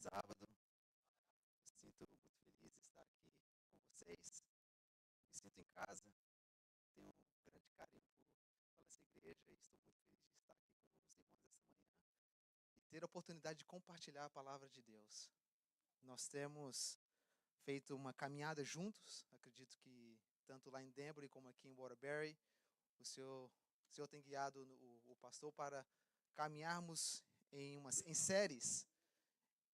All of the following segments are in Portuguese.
sábado. Me sinto muito feliz de estar aqui com vocês. Me sinto em casa. Tenho um grande carinho por essa igreja e estou muito feliz de estar aqui com os irmãos essa manhã e ter a oportunidade de compartilhar a palavra de Deus. Nós temos feito uma caminhada juntos. Acredito que tanto lá em Denver como aqui em Waterbury, o Senhor tem guiado o pastor para caminharmos em séries.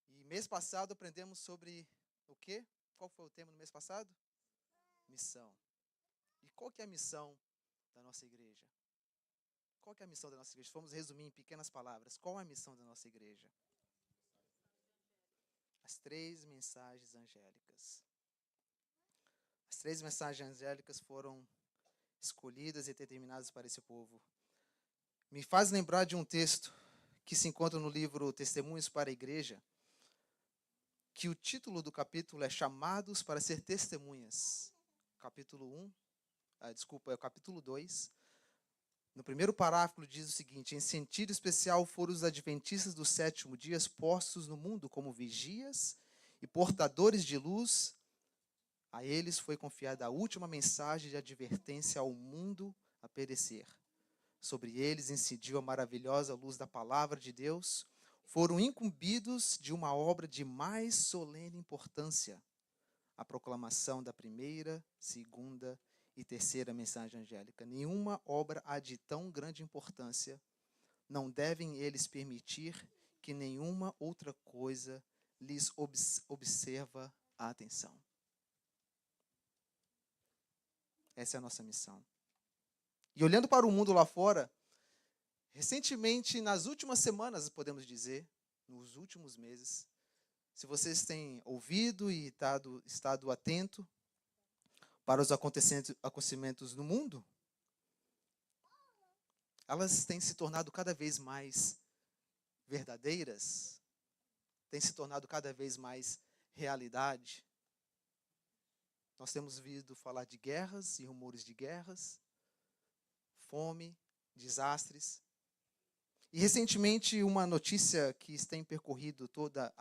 E mês passado aprendemos sobre o quê? Qual foi o tema no mês passado? Missão. E qual que é a missão da nossa igreja? Qual que é a missão da nossa igreja? Vamos resumir em pequenas palavras. Qual é a missão da nossa igreja? As 3 mensagens angélicas. As 3 mensagens angélicas foram escolhidas e determinadas para esse povo. Me faz lembrar de um texto que se encontra no livro Testemunhos para a Igreja, que o título do capítulo é Chamados para ser Testemunhas. Capítulo 1, é o capítulo 2. No primeiro parágrafo diz o seguinte: em sentido especial foram os adventistas do 7º dia postos no mundo como vigias e portadores de luz. A eles foi confiada a última mensagem de advertência ao mundo a perecer. Sobre eles incidiu a maravilhosa luz da palavra de Deus. Foram incumbidos de uma obra de mais solene importância, a proclamação da primeira, segunda e terceira mensagem angélica. Nenhuma obra há de tão grande importância. Não devem eles permitir que nenhuma outra coisa lhes observa a atenção. Essa é a nossa missão. E olhando para o mundo lá fora, recentemente, nas últimas semanas, podemos dizer, nos últimos meses, se vocês têm ouvido e estado atento para os acontecimentos no mundo, elas têm se tornado cada vez mais verdadeiras, têm se tornado cada vez mais realidade. Nós temos ouvido falar de guerras e rumores de guerras, fome, desastres. E recentemente uma notícia que tem percorrido toda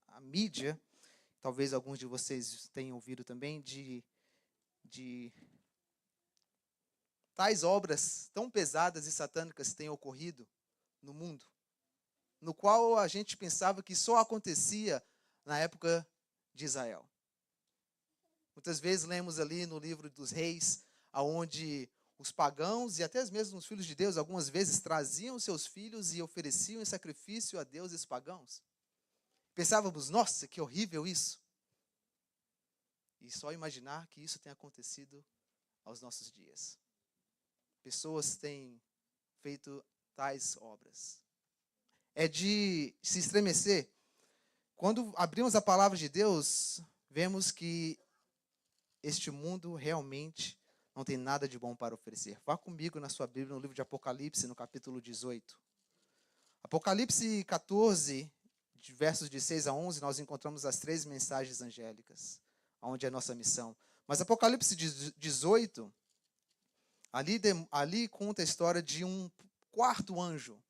a mídia, talvez alguns de vocês tenham ouvido também, de tais obras tão pesadas e satânicas têm ocorrido no mundo, no qual a gente pensava que só acontecia na época de Israel. Muitas vezes lemos ali no livro dos reis, aonde os pagãos e até mesmo os filhos de Deus, algumas vezes traziam seus filhos e ofereciam em sacrifício a deuses pagãos. Pensávamos, nossa, que horrível isso. E só imaginar que isso tem acontecido aos nossos dias. Pessoas têm feito tais obras. É de se estremecer. Quando abrimos a palavra de Deus, vemos que este mundo realmente não tem nada de bom para oferecer. Vá comigo na sua Bíblia, no livro de Apocalipse, no capítulo 18. Apocalipse 14, de versos de 6 a 11, nós encontramos as 3 mensagens angélicas, onde é a nossa missão. Mas Apocalipse 18, ali conta a história de um 4º anjo.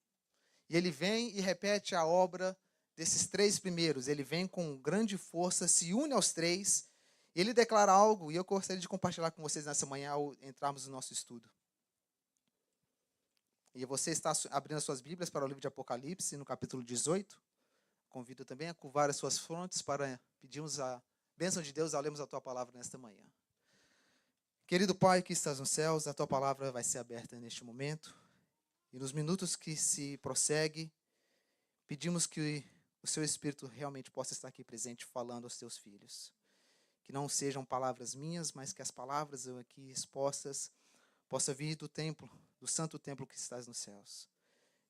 E ele vem e repete a obra desses 3 primeiros. Ele vem com grande força, se une aos 3. Ele declara algo, e eu gostaria de compartilhar com vocês nessa manhã ao entrarmos no nosso estudo. E você está abrindo as suas Bíblias para o livro de Apocalipse, no capítulo 18. Convido também a curvar as suas frontes para pedirmos a bênção de Deus ao lermos a tua palavra nesta manhã. Querido Pai que estás nos céus, a tua palavra vai ser aberta neste momento. E nos minutos que se prossegue, pedimos que o seu Espírito realmente possa estar aqui presente falando aos teus filhos. Que não sejam palavras minhas, mas que as palavras aqui expostas possam vir do templo, do santo templo que estás nos céus.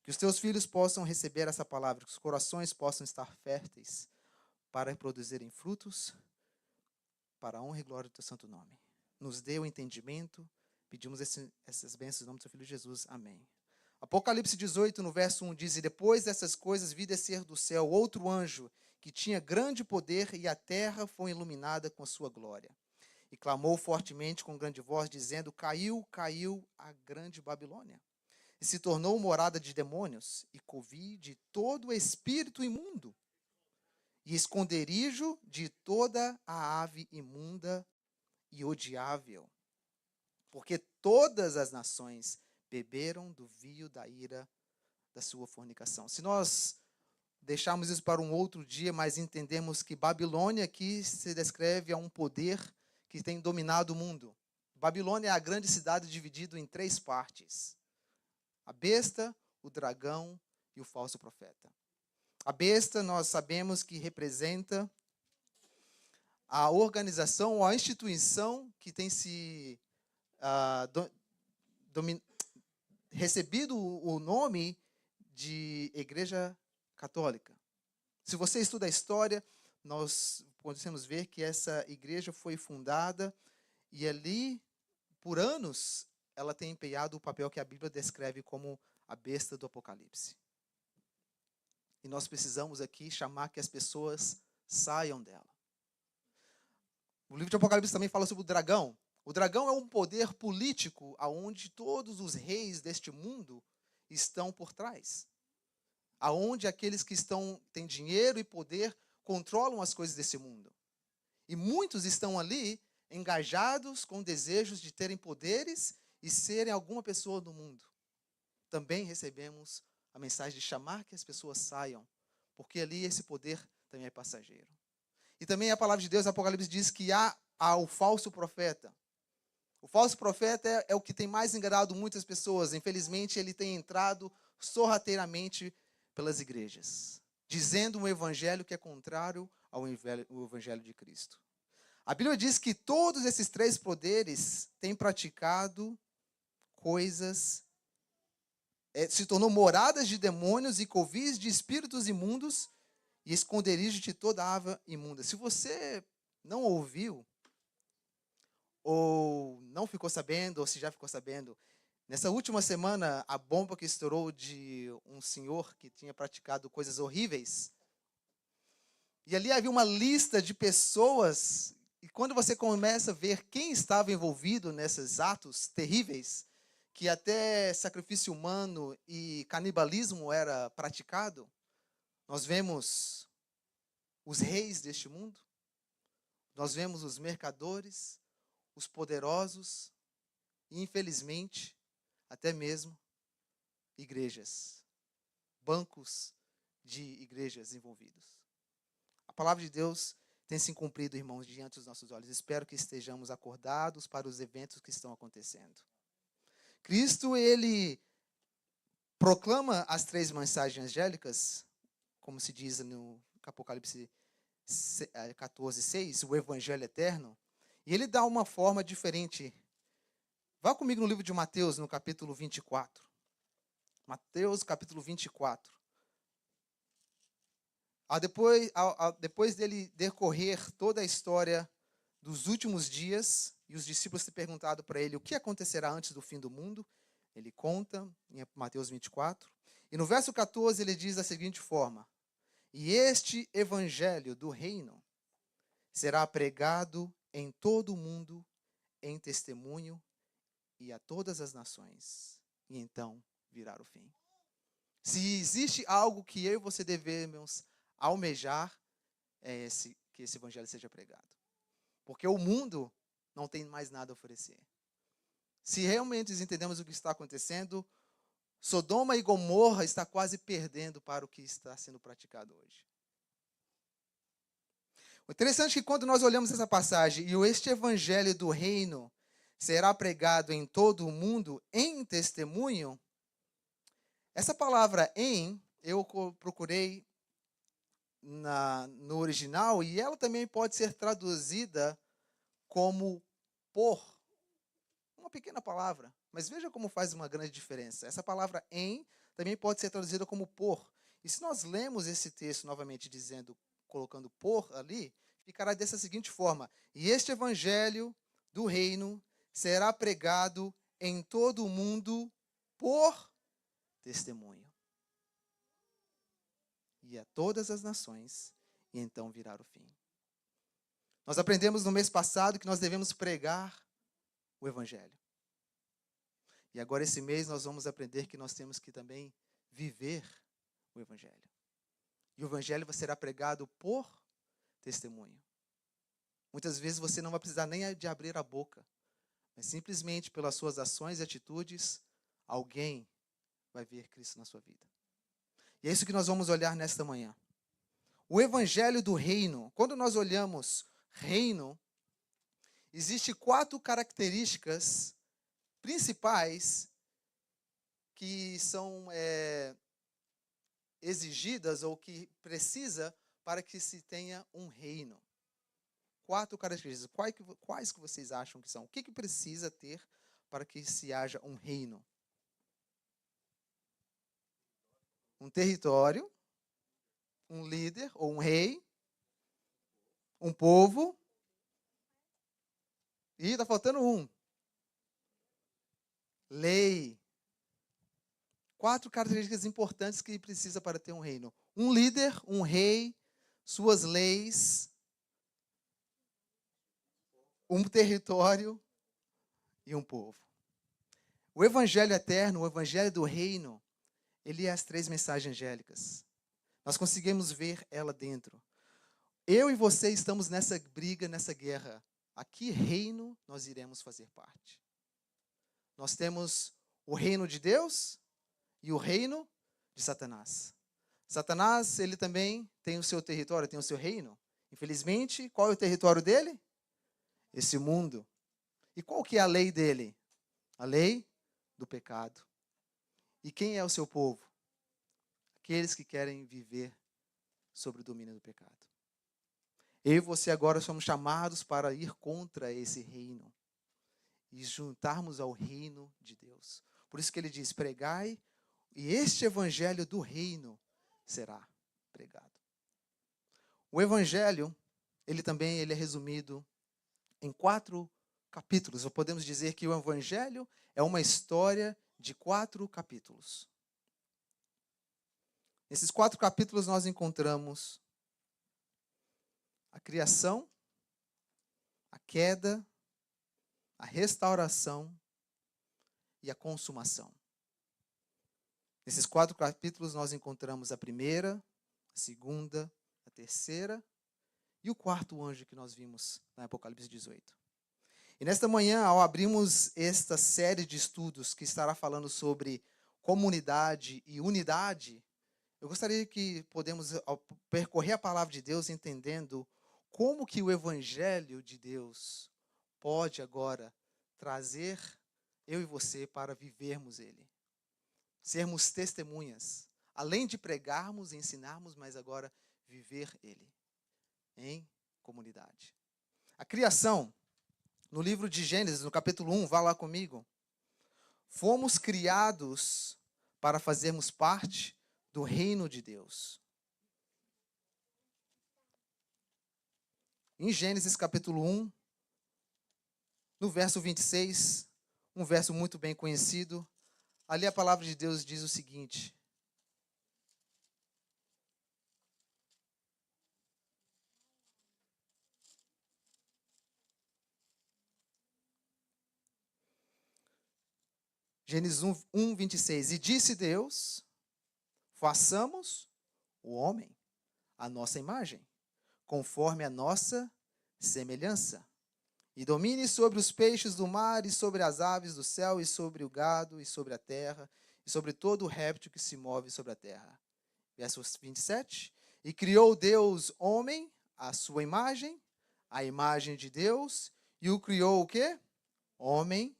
Que os teus filhos possam receber essa palavra, que os corações possam estar férteis para produzirem frutos, para a honra e glória do teu santo nome. Nos dê o entendimento, pedimos essas bênçãos em nome do teu filho Jesus. Amém. Apocalipse 18, no verso 1, diz: e depois dessas coisas vi descer do céu outro anjo, que tinha grande poder, e a terra foi iluminada com a sua glória. E clamou fortemente com grande voz, dizendo: caiu, caiu a grande Babilônia, e se tornou morada de demônios, e covil de todo espírito imundo, e esconderijo de toda a ave imunda e odiável, porque todas as nações beberam do vinho da ira da sua fornicação. Se nós deixarmos isso para um outro dia, mas entendemos que Babilônia aqui se descreve a um poder que tem dominado o mundo. Babilônia é a grande cidade dividida em 3 partes: a besta, o dragão e o falso profeta. A besta, nós sabemos que representa a organização ou a instituição que tem se recebido o nome de Igreja Católica. Se você estuda a história, nós podemos ver que essa igreja foi fundada e ali, por anos, ela tem empenhado o papel que a Bíblia descreve como a besta do Apocalipse. E nós precisamos aqui chamar que as pessoas saiam dela. O livro de Apocalipse também fala sobre o dragão. O dragão é um poder político aonde todos os reis deste mundo estão por trás. Aonde aqueles que têm dinheiro e poder controlam as coisas desse mundo. E muitos estão ali engajados com desejos de terem poderes e serem alguma pessoa do mundo. Também recebemos a mensagem de chamar que as pessoas saiam, porque ali esse poder também é passageiro. E também a palavra de Deus, Apocalipse, diz que há o falso profeta. O falso profeta é o que tem mais enganado muitas pessoas. Infelizmente, ele tem entrado sorrateiramente pelas igrejas, dizendo um evangelho que é contrário ao evangelho de Cristo. A Bíblia diz que todos esses 3 poderes têm praticado coisas, se tornou moradas de demônios e covis de espíritos imundos e esconderijo de toda ave imunda. Se você não ouviu, ou não ficou sabendo, ou se já ficou sabendo, nessa última semana, a bomba que estourou de um senhor que tinha praticado coisas horríveis. E ali havia uma lista de pessoas, e quando você começa a ver quem estava envolvido nesses atos terríveis, que até sacrifício humano e canibalismo era praticado, nós vemos os reis deste mundo, nós vemos os mercadores, os poderosos e, infelizmente, até mesmo igrejas, bancos de igrejas envolvidos. A palavra de Deus tem se cumprido, irmãos, diante dos nossos olhos. Espero que estejamos acordados para os eventos que estão acontecendo. Cristo, ele proclama as 3 mensagens angélicas, como se diz no Apocalipse 14:6, o evangelho eterno, e ele dá uma forma diferente. Vá comigo no livro de Mateus, no capítulo 24. Mateus, capítulo 24. Depois dele decorrer toda a história dos últimos dias, e os discípulos têm perguntado para ele o que acontecerá antes do fim do mundo, ele conta em Mateus 24. E no verso 14 ele diz da seguinte forma: e este evangelho do reino será pregado em todo o mundo em testemunho e a todas as nações, e então virá o fim. Se existe algo que eu e você devemos almejar, é que esse evangelho seja pregado. Porque o mundo não tem mais nada a oferecer. Se realmente entendemos o que está acontecendo, Sodoma e Gomorra está quase perdendo para o que está sendo praticado hoje. O interessante é que quando nós olhamos essa passagem, e este evangelho do reino será pregado em todo o mundo em testemunho, essa palavra em, eu procurei no original, e ela também pode ser traduzida como por. Uma pequena palavra, mas veja como faz uma grande diferença. Essa palavra em também pode ser traduzida como por. E se nós lemos esse texto novamente colocando por ali, ficará dessa seguinte forma: e este evangelho do reino será pregado em todo o mundo por testemunho. E a todas as nações, e então virá o fim. Nós aprendemos no mês passado que nós devemos pregar o evangelho. E agora esse mês nós vamos aprender que nós temos que também viver o evangelho. E o evangelho será pregado por testemunho. Muitas vezes você não vai precisar nem de abrir a boca, mas simplesmente pelas suas ações e atitudes, alguém vai ver Cristo na sua vida. E é isso que nós vamos olhar nesta manhã. O evangelho do reino, quando nós olhamos reino, existem 4 características principais que são exigidas ou que precisa para que se tenha um reino. 4 características. Quais que vocês acham que são? O que precisa ter para que se haja um reino? Um território, um líder ou um rei, um povo, e está faltando um. Lei. 4 características importantes que precisa para ter um reino. Um líder, um rei, suas leis, um território e um povo. O evangelho eterno, o evangelho do reino, ele é as 3 mensagens angélicas. Nós conseguimos ver ela dentro. Eu e você estamos nessa briga, nessa guerra. A que reino nós iremos fazer parte? Nós temos o reino de Deus e o reino de Satanás. Satanás, ele também tem o seu território, tem o seu reino. Infelizmente, qual é o território dele? Esse mundo. E qual que é a lei dele? A lei do pecado. E quem é o seu povo? Aqueles que querem viver sobre o domínio do pecado. Eu e você agora somos chamados para ir contra esse reino e juntarmos ao reino de Deus. Por isso que ele diz, pregai, e este evangelho do reino será pregado. O evangelho, ele é resumido em 4 capítulos. Ou podemos dizer que o evangelho é uma história de 4 capítulos. Nesses 4 capítulos nós encontramos a criação, a queda, a restauração e a consumação. Nesses 4 capítulos nós encontramos a primeira, a segunda, a terceira e o 4º anjo que nós vimos na Apocalipse 18. E nesta manhã, ao abrirmos esta série de estudos que estará falando sobre comunidade e unidade, eu gostaria que podemos percorrer a palavra de Deus entendendo como que o evangelho de Deus pode agora trazer eu e você para vivermos ele. Sermos testemunhas, além de pregarmos e ensinarmos, mas agora viver ele em comunidade. A criação, no livro de Gênesis, no capítulo 1, vá lá comigo. Fomos criados para fazermos parte do reino de Deus. Em Gênesis capítulo 1, no verso 26, um verso muito bem conhecido, ali a palavra de Deus diz o seguinte: Gênesis 1, 26. E disse Deus, façamos o homem à nossa imagem, conforme a nossa semelhança. E domine sobre os peixes do mar, e sobre as aves do céu, e sobre o gado, e sobre a terra, e sobre todo o réptil que se move sobre a terra. Verso 27. E criou Deus homem à sua imagem, a imagem de Deus, e o criou o quê? Homem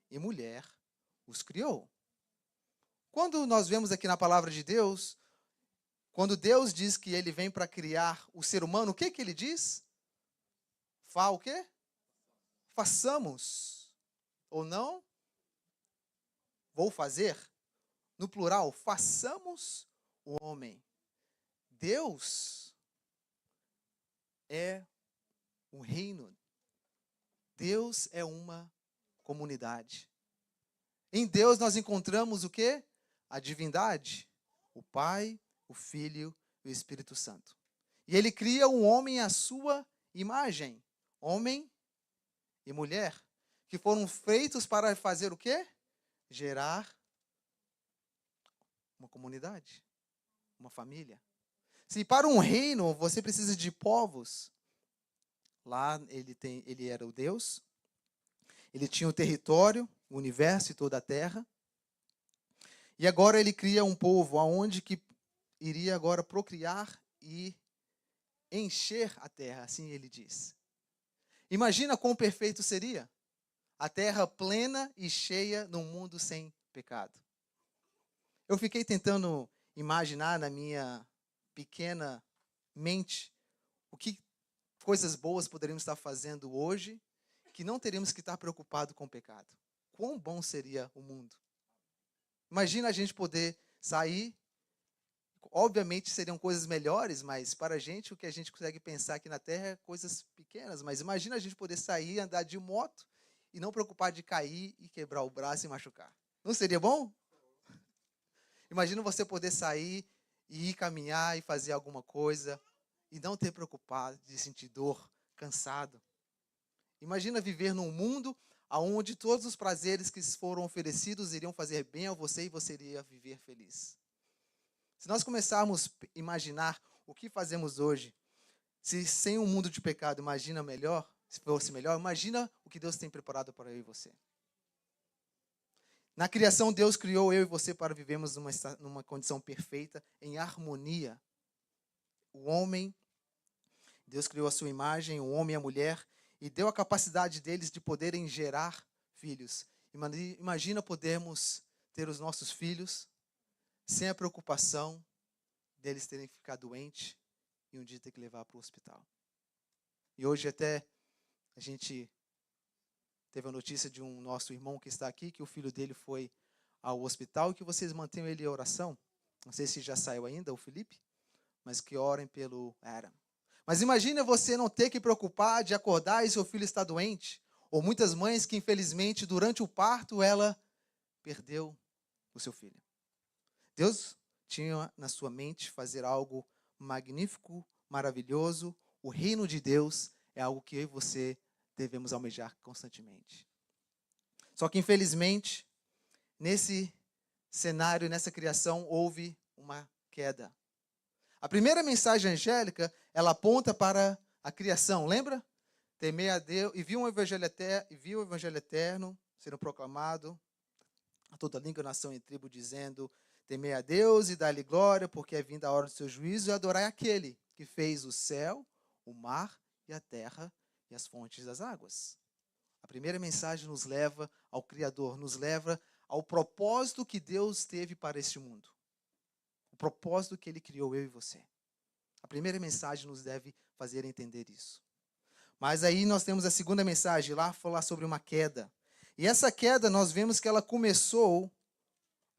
e mulher os criou. Quando nós vemos aqui na palavra de Deus, quando Deus diz que ele vem para criar o ser humano, o que ele diz? O quê? Façamos. Ou não? Vou fazer. No plural, façamos o homem. Deus é um reino. Deus é uma comunidade. Em Deus nós encontramos o quê? A divindade, o Pai, o Filho e o Espírito Santo. E ele cria um homem à sua imagem, homem e mulher, que foram feitos para fazer o quê? Gerar uma comunidade, uma família. Se para um reino você precisa de povos, lá ele era o Deus, ele tinha o território, o universo e toda a terra. E agora ele cria um povo aonde que iria agora procriar e encher a terra, assim ele diz. Imagina quão perfeito seria a terra plena e cheia num mundo sem pecado. Eu fiquei tentando imaginar na minha pequena mente o que coisas boas poderíamos estar fazendo hoje que não teríamos que estar preocupado com o pecado. Quão bom seria o mundo. Imagina a gente poder sair, obviamente seriam coisas melhores, mas para a gente o que a gente consegue pensar aqui na Terra é coisas pequenas, mas imagina a gente poder sair, andar de moto e não preocupar de cair e quebrar o braço e machucar. Não seria bom? Imagina você poder sair e ir caminhar e fazer alguma coisa e não ter preocupado de sentir dor, cansado. Imagina viver num mundo onde todos os prazeres que foram oferecidos iriam fazer bem a você e você iria viver feliz. Se nós começarmos a imaginar o que fazemos hoje, se sem um mundo de pecado, imagina melhor, se fosse melhor, imagina o que Deus tem preparado para eu e você. Na criação, Deus criou eu e você para vivermos numa condição perfeita, em harmonia. O homem, Deus criou a sua imagem, o homem e a mulher, e deu a capacidade deles de poderem gerar filhos. Imagina podermos ter os nossos filhos sem a preocupação deles terem ficado doentes e um dia ter que levar para o hospital. E hoje até a gente teve a notícia de um nosso irmão que está aqui, que o filho dele foi ao hospital e que vocês mantenham ele em oração. Não sei se já saiu ainda, o Felipe, mas que orem pelo Adam. Mas imagina você não ter que preocupar de acordar e seu filho está doente. Ou muitas mães que, infelizmente, durante o parto, ela perdeu o seu filho. Deus tinha na sua mente fazer algo magnífico, maravilhoso. O reino de Deus é algo que eu e você devemos almejar constantemente. Só que, infelizmente, nesse cenário, nessa criação, houve uma queda. A primeira mensagem angélica, ela aponta para a criação, lembra? Temer a Deus, e viu o evangelho eterno sendo proclamado a toda língua, nação e tribo, dizendo: temer a Deus e dar-lhe glória, porque é vinda a hora do seu juízo, e adorai aquele que fez o céu, o mar e a terra e as fontes das águas. A primeira mensagem nos leva ao Criador, nos leva ao propósito que Deus teve para este mundo. O propósito que Ele criou eu e você. A primeira mensagem nos deve fazer entender isso. Mas aí nós temos a segunda mensagem, lá falar sobre uma queda. E essa queda nós vemos que ela começou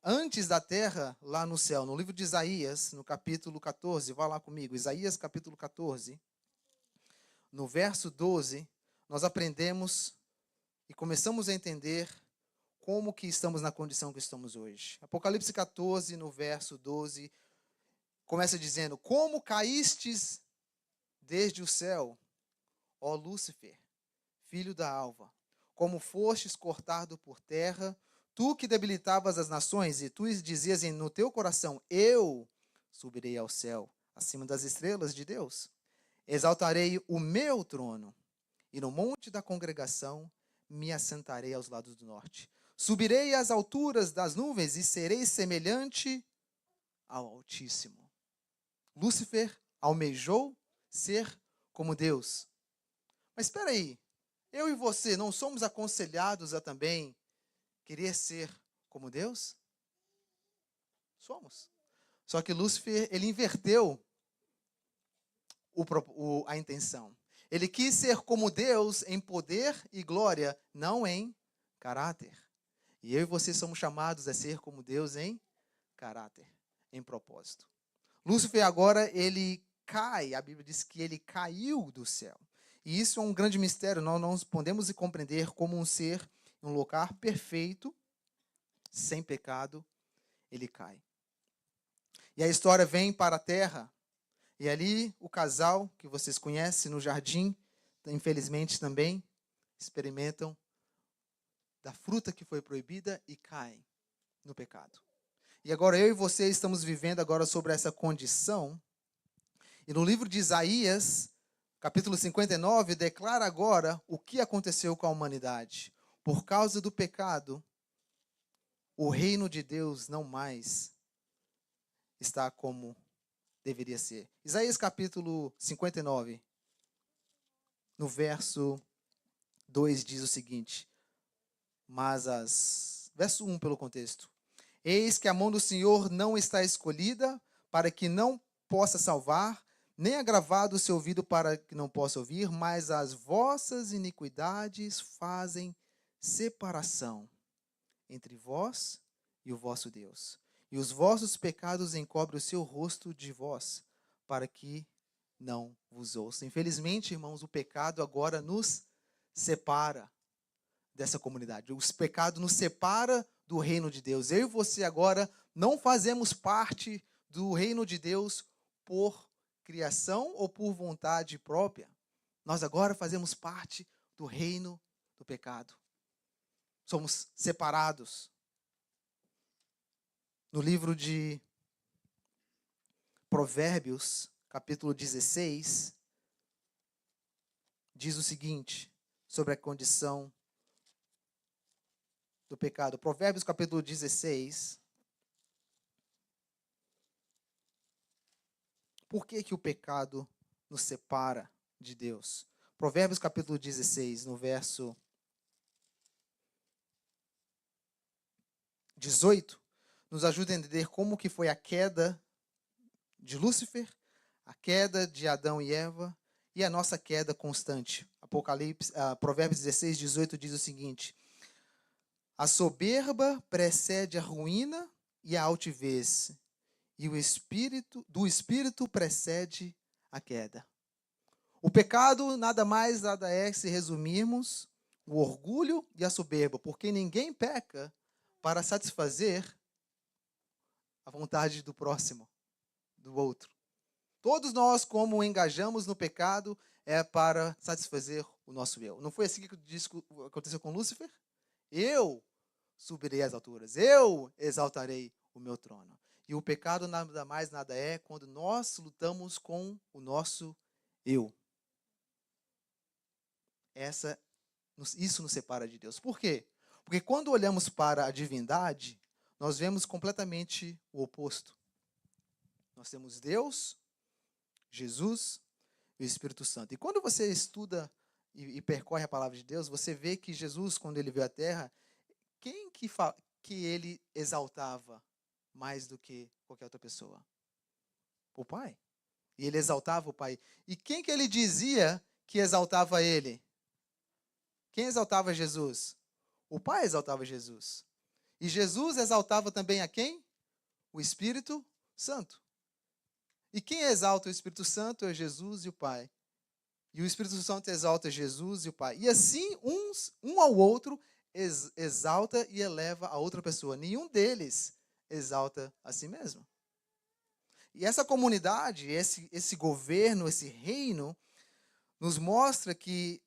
antes da terra, lá no céu. No livro de Isaías, no capítulo 14, vá lá comigo. Isaías capítulo 14, no verso 12, nós aprendemos e começamos a entender como que estamos na condição que estamos hoje. Apocalipse 14, no verso 12, começa dizendo: como caístes desde o céu, ó Lúcifer, filho da alva, como fostes cortado por terra, tu que debilitavas as nações, e tu dizias no teu coração: eu subirei ao céu, acima das estrelas de Deus. Exaltarei o meu trono, e no monte da congregação me assentarei aos lados do norte. Subirei às alturas das nuvens e serei semelhante ao Altíssimo. Lúcifer almejou ser como Deus. Mas espera aí, eu e você não somos aconselhados a também querer ser como Deus? Somos. Só que Lúcifer, ele inverteu a intenção. Ele quis ser como Deus em poder e glória, não em caráter. E eu e você somos chamados a ser como Deus em caráter, em propósito. Lúcifer agora, ele cai, a Bíblia diz que ele caiu do céu. E isso é um grande mistério, nós não podemos compreender como um ser em um lugar perfeito, sem pecado, ele cai. E a história vem para a terra, e ali o casal, que vocês conhecem, no jardim, infelizmente também, experimentam da fruta que foi proibida e caem no pecado. E agora eu e você estamos vivendo agora sobre essa condição E no livro de Isaías, capítulo 59, declara agora o que aconteceu com a humanidade. Por causa do pecado, o reino de Deus não mais está como deveria ser. Isaías capítulo 59, no verso 2 diz o seguinte, verso 1 pelo contexto. Eis que a mão do Senhor não está escolhida para que não possa salvar, nem agravado o seu ouvido para que não possa ouvir, mas as vossas iniquidades fazem separação entre vós e o vosso Deus. E os vossos pecados encobrem o seu rosto de vós, para que não vos ouça. Infelizmente, irmãos, o pecado agora nos separa dessa comunidade. O pecado nos separa do reino de Deus. Eu e você agora não fazemos parte do reino de Deus por criação ou por vontade própria. Nós agora fazemos parte do reino do pecado. Somos separados. No livro de Provérbios, capítulo 16, diz o seguinte sobre a condição do pecado. Provérbios, capítulo 16. Por que o pecado nos separa de Deus? Provérbios, capítulo 16, no verso 18, nos ajuda a entender como que foi a queda de Lúcifer, a queda de Adão e Eva e a nossa queda constante. Provérbios 16, 18 diz o seguinte: a soberba precede a ruína e a altivez, e do espírito precede a queda. O pecado nada mais, nada é, se resumirmos, o orgulho e a soberba, porque ninguém peca para satisfazer a vontade do próximo, do outro. Todos nós, como engajamos no pecado, é para satisfazer o nosso eu. Não foi assim que aconteceu com Lúcifer? Eu subirei às alturas, eu exaltarei o meu trono. E o pecado nada mais, nada é quando nós lutamos com o nosso eu. Isso nos separa de Deus. Por quê? Porque quando olhamos para a divindade, nós vemos completamente o oposto. Nós temos Deus, Jesus e o Espírito Santo. E quando você estuda e percorre a palavra de Deus, você vê que Jesus, quando ele veio à Terra, quem que ele exaltava mais do que qualquer outra pessoa? O Pai. E ele exaltava o Pai. E quem que ele dizia que exaltava ele? Quem exaltava Jesus? O Pai exaltava Jesus. E Jesus exaltava também a quem? O Espírito Santo. E quem exalta o Espírito Santo é Jesus e o Pai. E o Espírito Santo exalta Jesus e o Pai. E assim, um ao outro, exalta e eleva a outra pessoa. Nenhum deles exalta a si mesmo. E essa comunidade, esse governo, esse reino, nos mostra que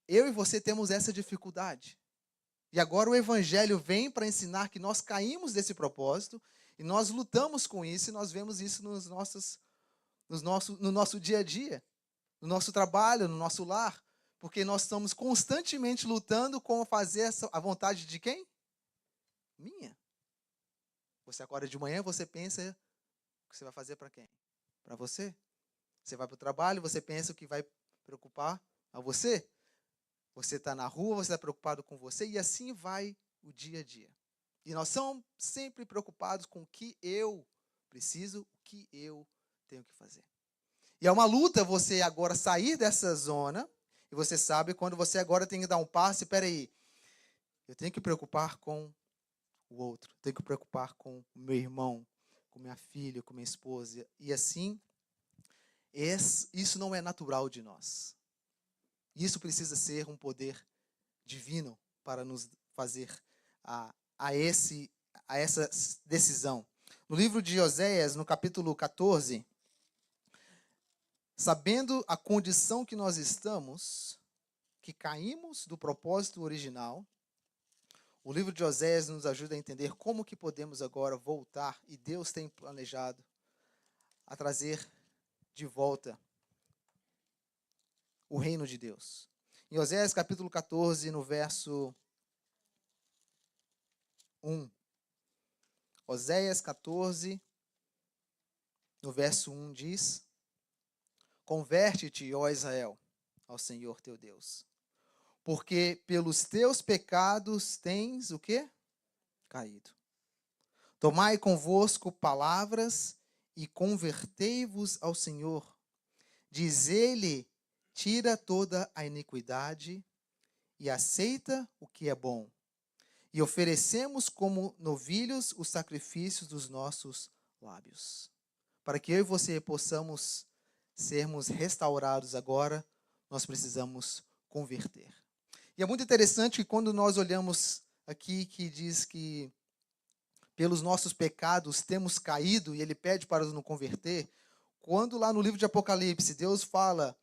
eu e você temos essa dificuldade. E agora o Evangelho vem para ensinar que nós caímos desse propósito e nós lutamos com isso e nós vemos isso no nosso dia a dia, no nosso trabalho, no nosso lar, porque nós estamos constantemente lutando com fazer a vontade de quem? Minha. Você acorda de manhã, você pensa o que você vai fazer para quem? Para você. Você vai para o trabalho, você pensa o que vai preocupar a você. Você está na rua, você está preocupado com você, e assim vai o dia a dia. E nós somos sempre preocupados com o que eu preciso, o que eu tenho que fazer. E é uma luta você agora sair dessa zona, e você sabe quando você agora tem que dar um passo, espera aí, eu tenho que preocupar com o outro, tenho que preocupar com o meu irmão, com minha filha, com minha esposa, e assim, isso não é natural de nós. Isso precisa ser um poder divino para nos fazer essa decisão. No livro de Oséias, no capítulo 14, sabendo a condição que nós estamos, que caímos do propósito original, o livro de Oséias nos ajuda a entender como que podemos agora voltar, e Deus tem planejado a trazer de volta o reino de Deus. Em Oséias capítulo 14, no verso 1. Oséias 14, no verso 1 diz: Converte-te, ó Israel, ao Senhor teu Deus, porque pelos teus pecados tens o quê? Caído. Tomai convosco palavras e convertei-vos ao Senhor. Diz ele, tira toda a iniquidade e aceita o que é bom. E oferecemos como novilhos os sacrifícios dos nossos lábios. Para que eu e você possamos sermos restaurados agora, nós precisamos converter. E é muito interessante que quando nós olhamos aqui que diz que pelos nossos pecados temos caído e ele pede para nos converter, quando lá no livro de Apocalipse Deus fala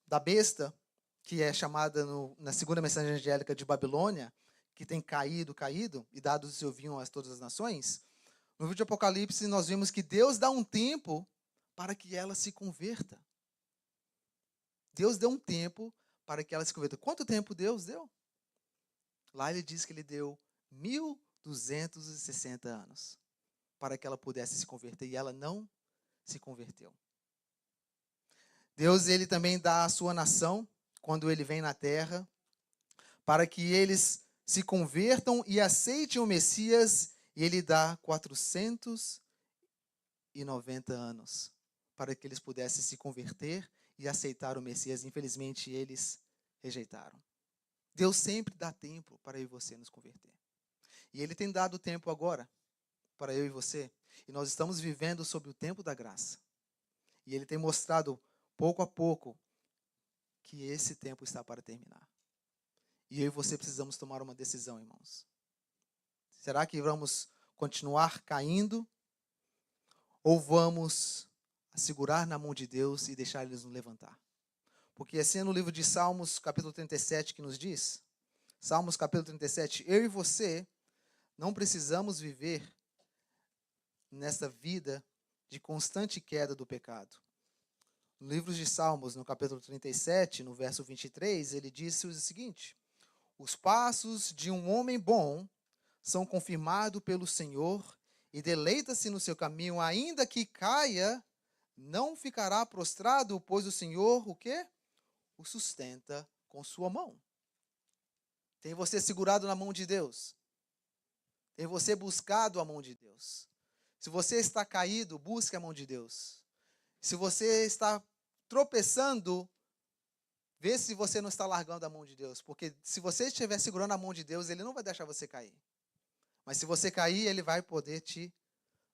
da besta, que é chamada na segunda mensagem angélica de Babilônia, que tem caído, e dado o seu vinho a todas as nações, no livro de Apocalipse nós vimos que Deus dá um tempo para que ela se converta. Deus deu um tempo para que ela se converta. Quanto tempo Deus deu? Lá ele diz que ele deu 1260 anos para que ela pudesse se converter, e ela não se converteu. Deus, ele também dá a sua nação, quando ele vem na terra, para que eles se convertam e aceitem o Messias, e ele dá 490 anos para que eles pudessem se converter e aceitar o Messias. Infelizmente, eles rejeitaram. Deus sempre dá tempo para eu e você nos converter. E ele tem dado tempo agora para eu e você. E nós estamos vivendo sob o tempo da graça. E ele tem mostrado, pouco a pouco, que esse tempo está para terminar. E eu e você precisamos tomar uma decisão, irmãos. Será que vamos continuar caindo? Ou vamos segurar na mão de Deus e deixar Ele nos levantar? Porque assim é no livro de Salmos, capítulo 37, que nos diz, Salmos, capítulo 37, eu e você não precisamos viver nessa vida de constante queda do pecado. No livro de Salmos, no capítulo 37, no verso 23, ele disse o seguinte: os passos de um homem bom são confirmados pelo Senhor e deleita-se no seu caminho, ainda que caia, não ficará prostrado, pois o Senhor, o quê? O sustenta com sua mão. Tem você segurado na mão de Deus? Tem você buscado a mão de Deus? Se você está caído, busque a mão de Deus. Se você está tropeçando, vê se você não está largando a mão de Deus. Porque se você estiver segurando a mão de Deus, Ele não vai deixar você cair. Mas se você cair, Ele vai poder te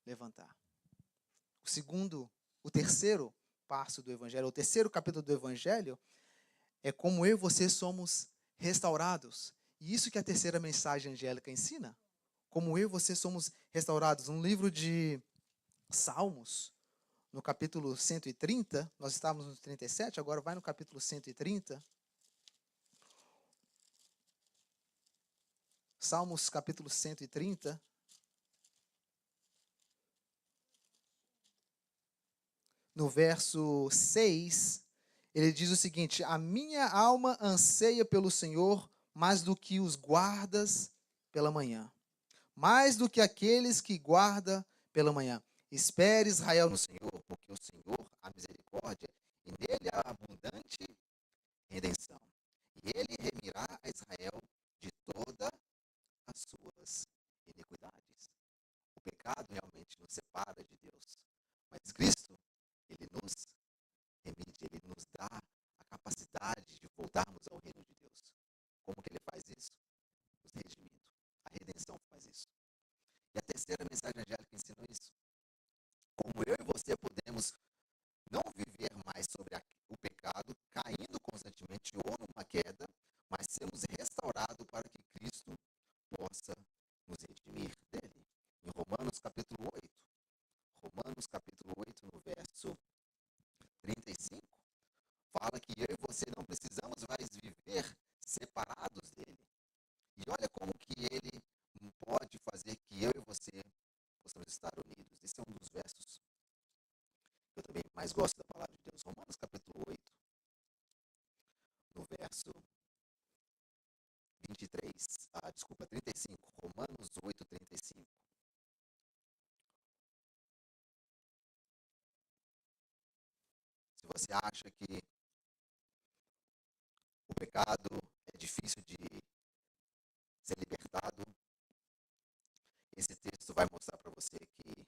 levantar. O terceiro passo do Evangelho, o terceiro capítulo do Evangelho, é como eu e você somos restaurados. E isso que a terceira mensagem angélica ensina. Como eu e você somos restaurados. No livro de Salmos, no capítulo 130, nós estávamos no 37, agora vai no capítulo 130. Salmos, capítulo 130. No verso 6, ele diz o seguinte: a minha alma anseia pelo Senhor mais do que os guardas pela manhã. Mais do que aqueles que guarda pela manhã. Espere, Israel, no Senhor, porque o Senhor há misericórdia, e nele há abundante redenção. E ele remirá a Israel de todas as suas iniquidades. O pecado realmente nos separa de Deus. Mas Cristo, ele nos remite, ele nos dá a capacidade de voltarmos ao reino de Deus. Como que ele faz isso? Nos redimindo. A redenção faz isso. E a terceira mensagem angélica ensina isso. Como eu e você podemos não viver mais sobre o pecado, caindo constantemente ou numa queda, mas sermos restaurados para que Cristo possa nos redimir dele. Em Romanos capítulo 8, no verso 35, fala que eu e você não precisamos mais viver separados dele. E olha como que ele pode fazer que eu e você possamos estar unidos. Esse é um dos versos que eu também mais gosto da palavra de Deus. Romanos capítulo 8, no verso 35. Romanos 8, 35. Se você acha que o pecado é difícil de ser libertado, esse texto vai mostrar para você que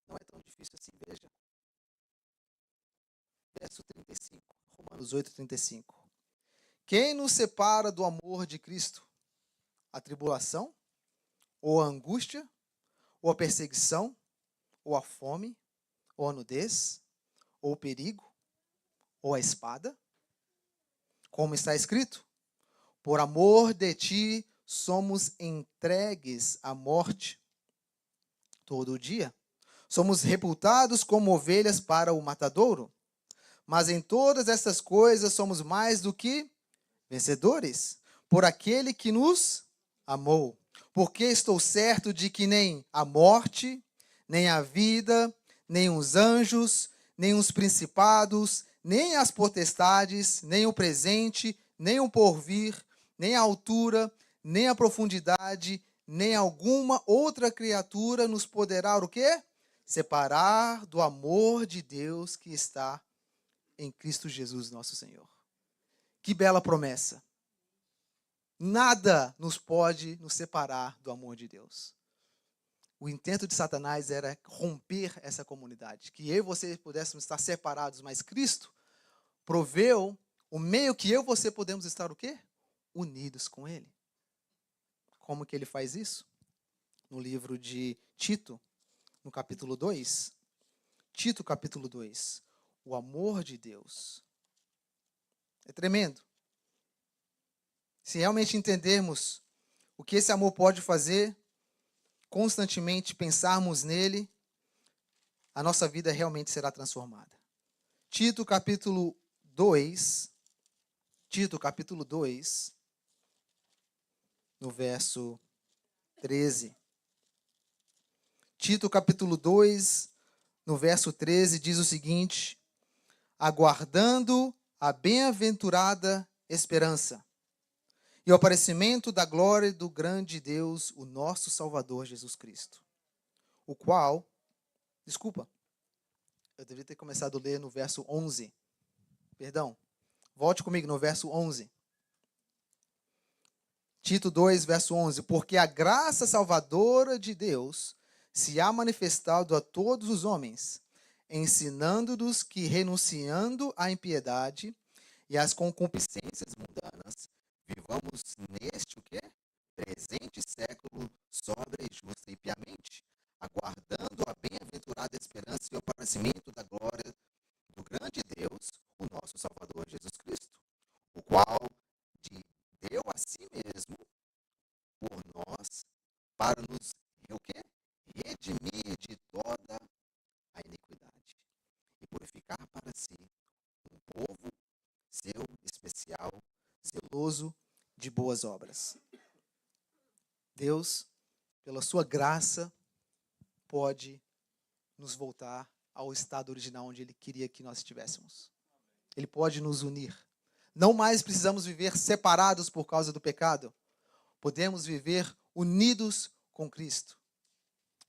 não é tão difícil assim. Veja, verso 35. Romanos 8, 35. Quem nos separa do amor de Cristo? A tribulação? Ou a angústia? Ou a perseguição? Ou a fome? Ou a nudez? Ou o perigo? Ou a espada? Como está escrito: por amor de ti somos entregues à morte todo dia. Somos reputados como ovelhas para o matadouro. Mas em todas essas coisas somos mais do que vencedores, por aquele que nos amou. Porque estou certo de que nem a morte, nem a vida, nem os anjos, nem os principados, nem as potestades, nem o presente, nem o porvir, nem a altura, nem a profundidade, nem alguma outra criatura nos poderá o quê? Separar do amor de Deus que está em Cristo Jesus, nosso Senhor. Que bela promessa. Nada nos pode nos separar do amor de Deus. O intento de Satanás era romper essa comunidade, que eu e você pudéssemos estar separados, mas Cristo proveu o meio que eu e você podemos estar o quê? Unidos com Ele. Como que Ele faz isso? No livro de Tito, no capítulo 2. Tito, capítulo 2. O amor de Deus. É tremendo. Se realmente entendermos o que esse amor pode fazer, constantemente pensarmos nele, a nossa vida realmente será transformada. Tito capítulo 2, no verso 13. Tito capítulo 2, no verso 13, diz o seguinte: aguardando a bem-aventurada esperança e o aparecimento da glória do grande Deus, o nosso Salvador Jesus Cristo. O qual, eu deveria ter começado a ler no verso 11. Perdão, volte comigo no verso 11. Tito 2, verso 11. Porque a graça salvadora de Deus se há manifestado a todos os homens, ensinando-nos que, renunciando à impiedade e às concupiscências mundanas, vivamos neste o quê? Presente século sóbria e justa e piamente, aguardando a bem-aventurada esperança e o aparecimento da glória do grande Deus, o nosso Salvador Jesus Cristo, o qual deu a si mesmo por nós para nos o quê? Redimir de toda a iniquidade e purificar para si um povo seu especial, zeloso de boas obras. Deus, pela sua graça, pode nos voltar ao estado original onde Ele queria que nós estivéssemos. Ele pode nos unir. Não mais precisamos viver separados por causa do pecado. Podemos viver unidos com Cristo.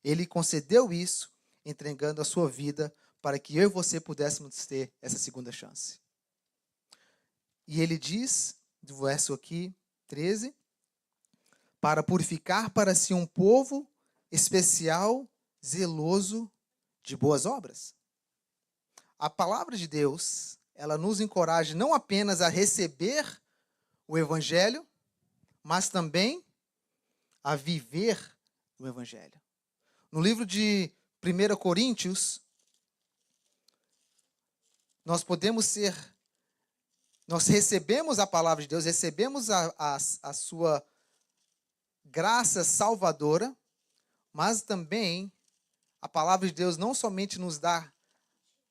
Ele concedeu isso, entregando a sua vida para que eu e você pudéssemos ter essa segunda chance. E ele diz, do verso aqui, 13, para purificar para si um povo especial, zeloso de boas obras. A palavra de Deus, ela nos encoraja não apenas a receber o Evangelho, mas também a viver o Evangelho. No livro de 1 Coríntios, nós recebemos a palavra de Deus, recebemos a sua graça salvadora, mas também a palavra de Deus não somente nos dá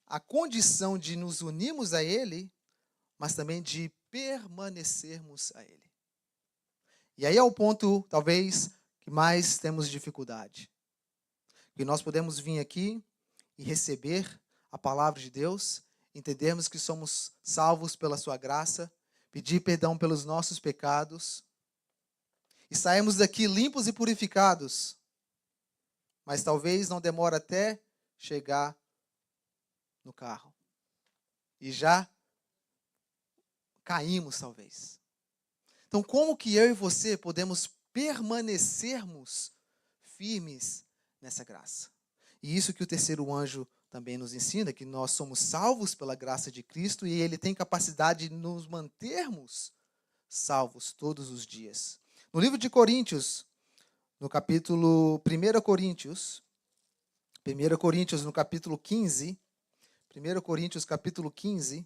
a condição de nos unirmos a Ele, mas também de permanecermos a Ele. E aí é o ponto, talvez, que mais temos dificuldade. Que nós podemos vir aqui e receber a palavra de Deus, entendermos que somos salvos pela sua graça, pedir perdão pelos nossos pecados e sairmos daqui limpos e purificados. Mas talvez não demore até chegar no carro. E já caímos, talvez. Então, como que eu e você podemos permanecermos firmes nessa graça? E isso que o terceiro anjo também nos ensina, que nós somos salvos pela graça de Cristo e Ele tem capacidade de nos mantermos salvos todos os dias. No livro de Coríntios, no capítulo 1 Coríntios, no capítulo 15, 1 Coríntios capítulo 15,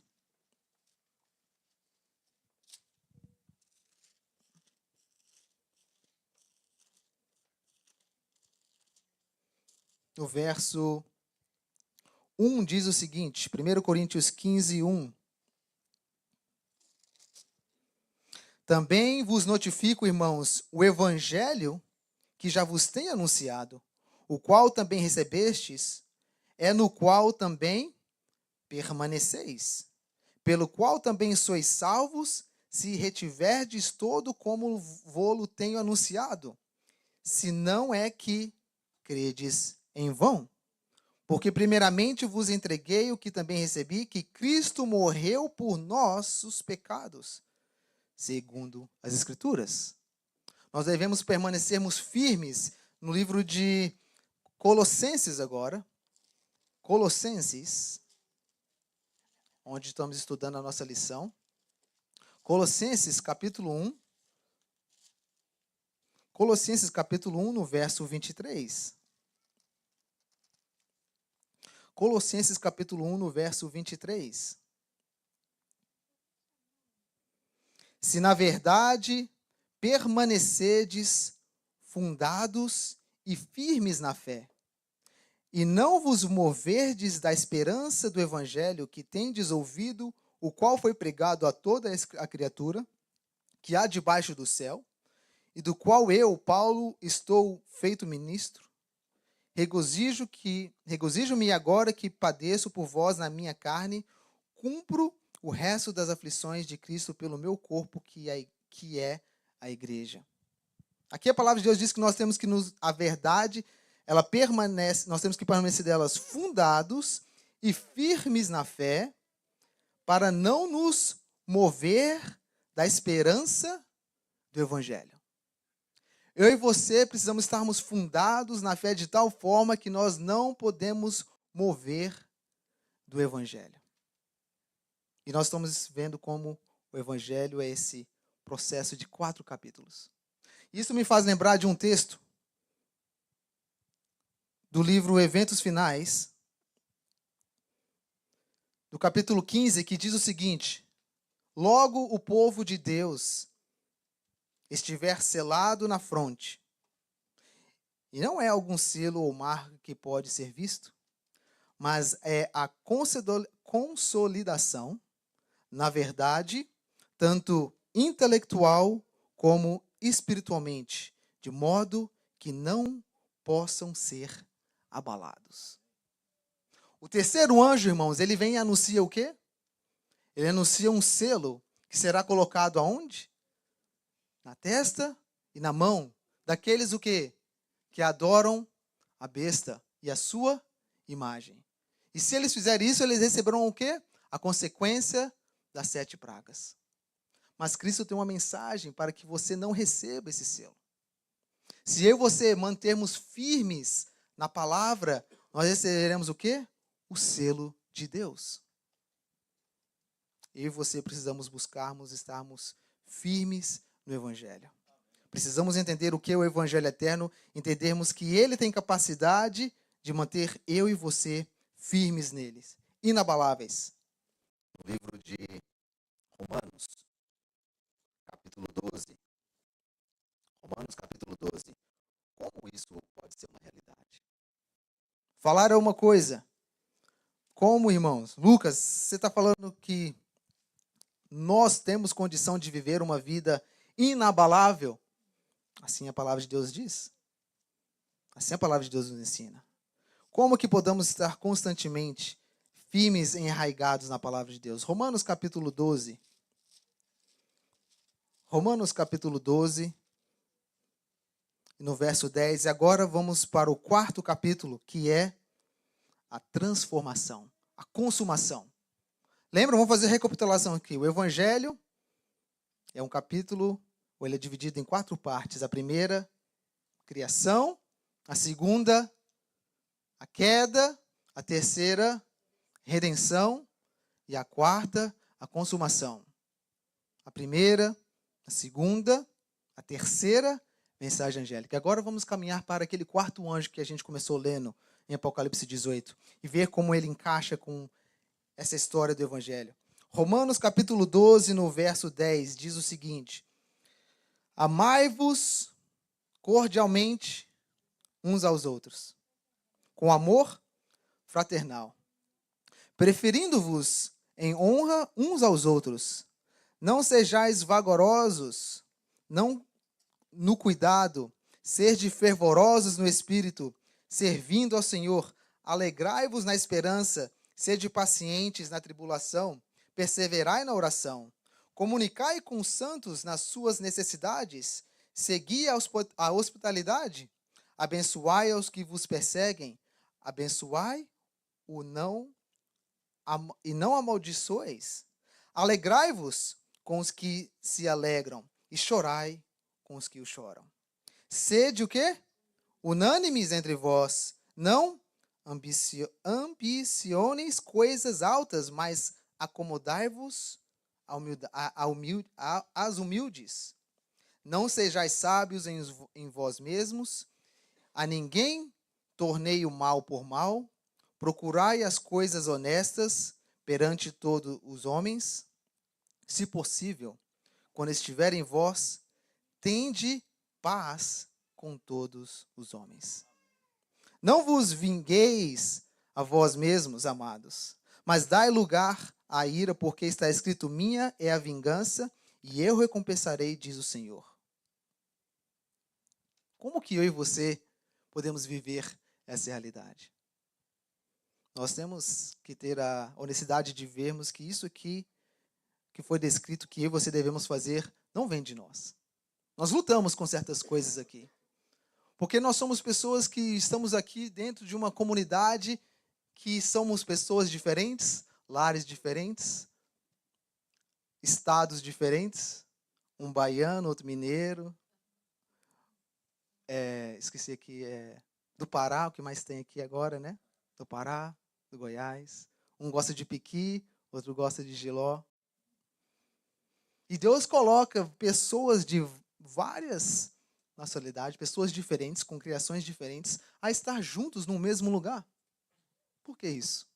no verso 1 diz o seguinte, 1 Coríntios 15, 1. Também vos notifico, irmãos, o evangelho que já vos tenho anunciado, o qual também recebestes, é no qual também permaneceis, pelo qual também sois salvos, se retiverdes todo como vô-lo tenho anunciado, se não é que credes em vão. Porque primeiramente vos entreguei o que também recebi, que Cristo morreu por nossos pecados, segundo as Escrituras. Nós devemos permanecermos firmes no livro de Colossenses agora. Colossenses, onde estamos estudando a nossa lição. Colossenses capítulo 1. Colossenses capítulo 1, no verso 23. Colossenses capítulo 1, no verso 23. Se na verdade permanecedes fundados e firmes na fé, e não vos moverdes da esperança do evangelho que tendes ouvido, o qual foi pregado a toda a criatura que há debaixo do céu, e do qual eu, Paulo, estou feito ministro, regozijo-me agora que padeço por vós na minha carne, cumpro o resto das aflições de Cristo pelo meu corpo, que é a igreja. Aqui a palavra de Deus diz que nós temos que a verdade, ela permanece, nós temos que permanecer delas fundados e firmes na fé, para não nos mover da esperança do evangelho. Eu e você precisamos estarmos fundados na fé de tal forma que nós não podemos mover do evangelho. E nós estamos vendo como o evangelho é esse processo de 4 capítulos. Isso me faz lembrar de um texto do livro Eventos Finais, do capítulo 15, que diz o seguinte: logo o povo de Deus estiver selado na fronte, e não é algum selo ou marca que pode ser visto, mas é a consolidação, na verdade, tanto intelectual como espiritualmente, de modo que não possam ser abalados. O terceiro anjo, irmãos, ele vem e anuncia o quê? Ele anuncia um selo que será colocado aonde? Na testa e na mão daqueles o quê? Que adoram a besta e a sua imagem. E se eles fizerem isso, eles receberão o quê? A consequência das 7 pragas. Mas Cristo tem uma mensagem para que você não receba esse selo. Se eu e você mantermos firmes na palavra, nós receberemos o quê? O selo de Deus. Eu e você precisamos estarmos firmes no Evangelho. Precisamos entender o que é o Evangelho eterno, entendermos que ele tem capacidade de manter eu e você firmes neles, inabaláveis. No livro de Romanos, capítulo 12. Romanos, capítulo 12. Como isso pode ser uma realidade? Falar é uma coisa. Como, irmãos? Lucas, você está falando que nós temos condição de viver uma vida inabalável? Assim a palavra de Deus diz. Assim a palavra de Deus nos ensina. Como que podemos estar constantemente firmes, enraigados na palavra de Deus. Romanos capítulo 12. Romanos capítulo 12, no verso 10. E agora vamos para o quarto capítulo, que é a transformação, a consumação. Lembra? Vamos fazer a recapitulação aqui. O Evangelho é um capítulo, ou ele é dividido em 4 partes. A primeira, criação. A segunda, a queda. A terceira, redenção. E a quarta, a consumação. A primeira, a segunda, a terceira, mensagem angélica. Agora vamos caminhar para aquele quarto anjo que a gente começou lendo em Apocalipse 18 e ver como ele encaixa com essa história do Evangelho. Romanos capítulo 12, no verso 10, diz o seguinte: amai-vos cordialmente uns aos outros, com amor fraternal, preferindo-vos em honra uns aos outros. Não sejais vagarosos, não no cuidado, sede fervorosos no espírito, servindo ao Senhor, alegrai-vos na esperança, sede pacientes na tribulação, perseverai na oração, comunicai com os santos nas suas necessidades, segui a hospitalidade, abençoai aos que vos perseguem, abençoai e não amaldiçoeis, alegrai-vos com os que se alegram e chorai com os que o choram. Sede o quê? Unânimes entre vós, não ambicioneis coisas altas, mas acomodai-vos às humildes. Não sejais sábios em vós mesmos, a ninguém tornei o mal por mal, procurai as coisas honestas perante todos os homens, se possível, quando estiver em vós, tende paz com todos os homens. Não vos vingueis a vós mesmos, amados, mas dai lugar à ira, porque está escrito: minha é a vingança, e eu recompensarei, diz o Senhor. Como que eu e você podemos viver essa realidade? Nós temos que ter a honestidade de vermos que isso aqui, que foi descrito que eu e você devemos fazer, não vem de nós. Nós lutamos com certas coisas aqui. Porque nós somos pessoas que estamos aqui dentro de uma comunidade que somos pessoas diferentes, lares diferentes, estados diferentes. Um baiano, outro mineiro. Esqueci aqui, do Pará, o que mais tem aqui agora, né? Do Pará, do Goiás. Um gosta de piqui, outro gosta de jiló. E Deus coloca pessoas de várias nacionalidades, pessoas diferentes, com criações diferentes, a estar juntos no mesmo lugar. Por que isso?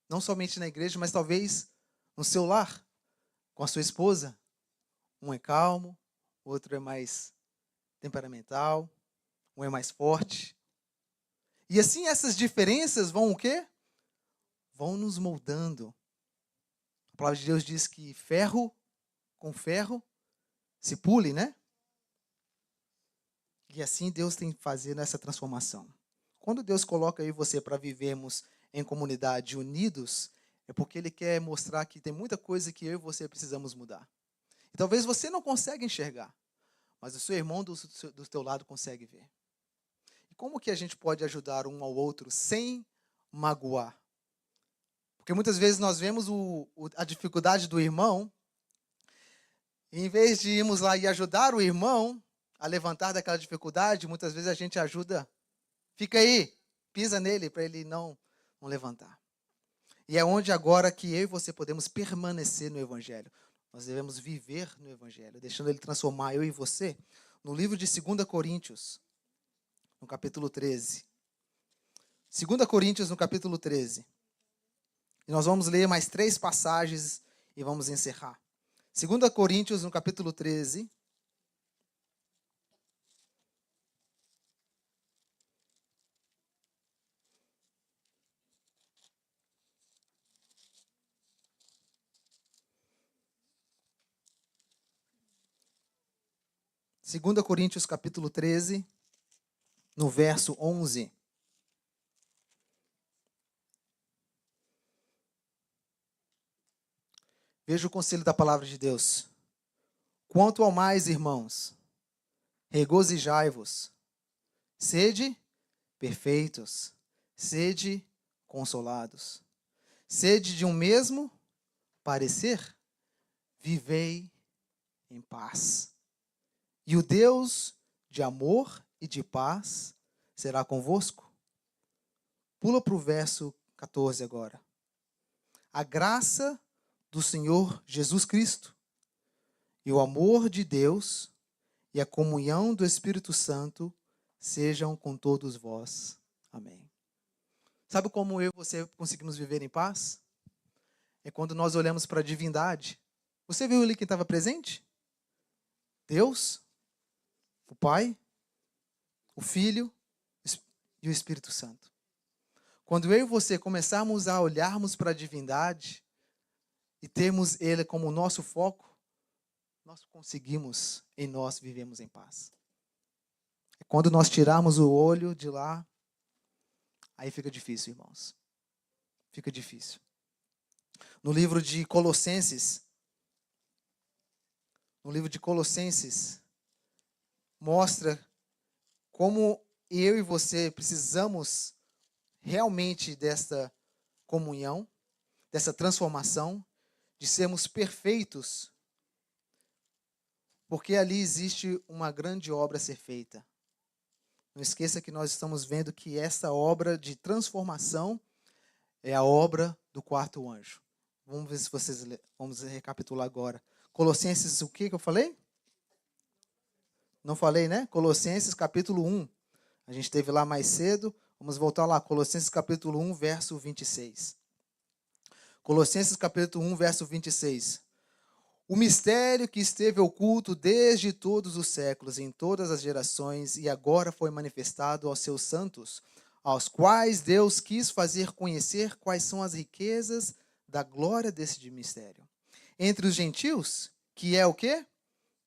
Não somente na igreja, mas talvez no seu lar, com a sua esposa. Um é calmo, o outro é mais temperamental, um é mais forte. E assim essas diferenças vão o quê? Vão nos moldando. A palavra de Deus diz que ferro com ferro se pule, né? E assim Deus tem fazendo essa transformação. Quando Deus coloca eu e você para vivermos em comunidade unidos, é porque Ele quer mostrar que tem muita coisa que eu e você precisamos mudar. E talvez você não consiga enxergar, mas o seu irmão do teu lado consegue ver. E como que a gente pode ajudar um ao outro sem magoar? Porque muitas vezes nós vemos a dificuldade do irmão, e em vez de irmos lá e ajudar o irmão a levantar daquela dificuldade, muitas vezes a gente ajuda, fica aí, pisa nele para ele não levantar. E é onde agora que eu e você podemos permanecer no Evangelho. Nós devemos viver no Evangelho, deixando ele transformar eu e você. No livro de 2 Coríntios, no capítulo 13. 2 Coríntios, no capítulo 13. E nós vamos ler mais 3 passagens e vamos encerrar. 2 Coríntios, no capítulo 13. Segunda Coríntios, capítulo 13, no verso 11. Veja o conselho da palavra de Deus. Quanto ao mais, irmãos, regozijai-vos, sede perfeitos, sede consolados, sede de um mesmo parecer, vivei em paz. E o Deus de amor e de paz será convosco. Pula para o verso 14 agora. A graça do Senhor Jesus Cristo e o amor de Deus e a comunhão do Espírito Santo sejam com todos vós. Amém. Sabe como eu e você conseguimos viver em paz? É quando nós olhamos para a divindade. Você viu ali quem estava presente? Deus, o Pai, o Filho e o Espírito Santo. Quando eu e você começarmos a olharmos para a divindade e termos Ele como nosso foco, nós conseguimos, em nós vivemos em paz. É quando nós tirarmos o olho de lá, aí fica difícil, irmãos. Fica difícil. No livro de Colossenses, mostra como eu e você precisamos realmente desta comunhão, dessa transformação, de sermos perfeitos, porque ali existe uma grande obra a ser feita. Não esqueça que nós estamos vendo que essa obra de transformação é a obra do quarto anjo. Vamos ver se vocês... Vamos recapitular agora. Colossenses, o que eu falei? Não falei, né? Colossenses capítulo 1. A gente esteve lá mais cedo. Vamos voltar lá. Colossenses capítulo 1, verso 26. Colossenses capítulo 1, verso 26. O mistério que esteve oculto desde todos os séculos, em todas as gerações, e agora foi manifestado aos seus santos, aos quais Deus quis fazer conhecer quais são as riquezas da glória desse mistério. Entre os gentios, que é o quê?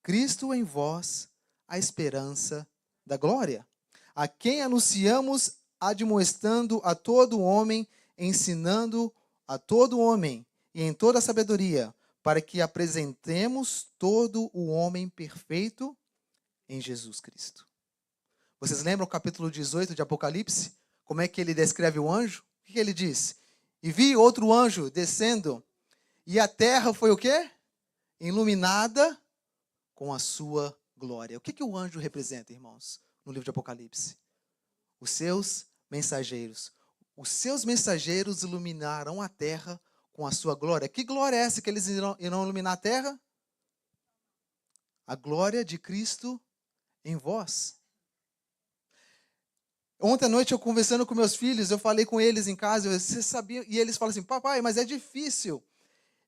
Cristo em vós, a esperança da glória, a quem anunciamos admoestando a todo homem, ensinando a todo homem, e em toda a sabedoria, para que apresentemos todo o homem perfeito em Jesus Cristo. Vocês lembram o capítulo 18 de Apocalipse? Como é que ele descreve o anjo? O que ele diz? E vi outro anjo descendo, e a terra foi o quê? Iluminada com a sua glória. O que o anjo representa, irmãos, no livro de Apocalipse? Os seus mensageiros. Os seus mensageiros iluminarão a terra com a sua glória. Que glória é essa que eles irão iluminar a terra? A glória de Cristo em vós. Ontem à noite, eu conversando com meus filhos, eu falei com eles em casa, você sabia? E eles falam assim, papai, mas é difícil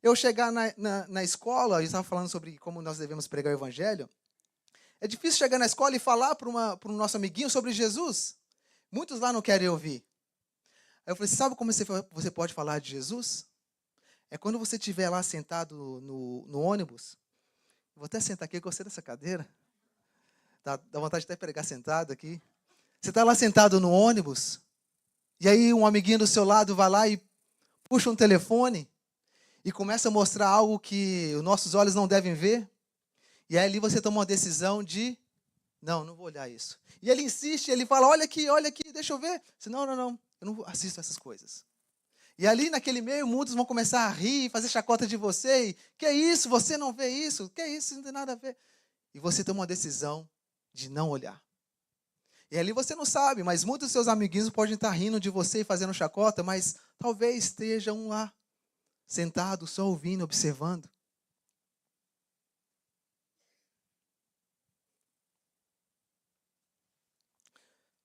eu chegar na escola, eu estava falando sobre como nós devemos pregar o evangelho, é difícil chegar na escola e falar para um nosso amiguinho sobre Jesus. Muitos lá não querem ouvir. Aí eu falei, sabe como você pode falar de Jesus? É quando você estiver lá sentado no ônibus, vou até sentar aqui, eu gostei dessa cadeira, dá vontade de até pregar sentado aqui. Você está lá sentado no ônibus, e aí um amiguinho do seu lado vai lá e puxa um telefone e começa a mostrar algo que os nossos olhos não devem ver. E aí ali você toma uma decisão de, não vou olhar isso. E ele insiste, ele fala, olha aqui, deixa eu ver. Você, não, eu não assisto essas coisas. E ali naquele meio, muitos vão começar a rir, fazer chacota de você. E, que é isso? Você não vê isso? Que é isso? Não tem nada a ver. E você toma uma decisão de não olhar. E ali você não sabe, mas muitos dos seus amiguinhos podem estar rindo de você e fazendo chacota, mas talvez esteja um lá, sentado, só ouvindo, observando.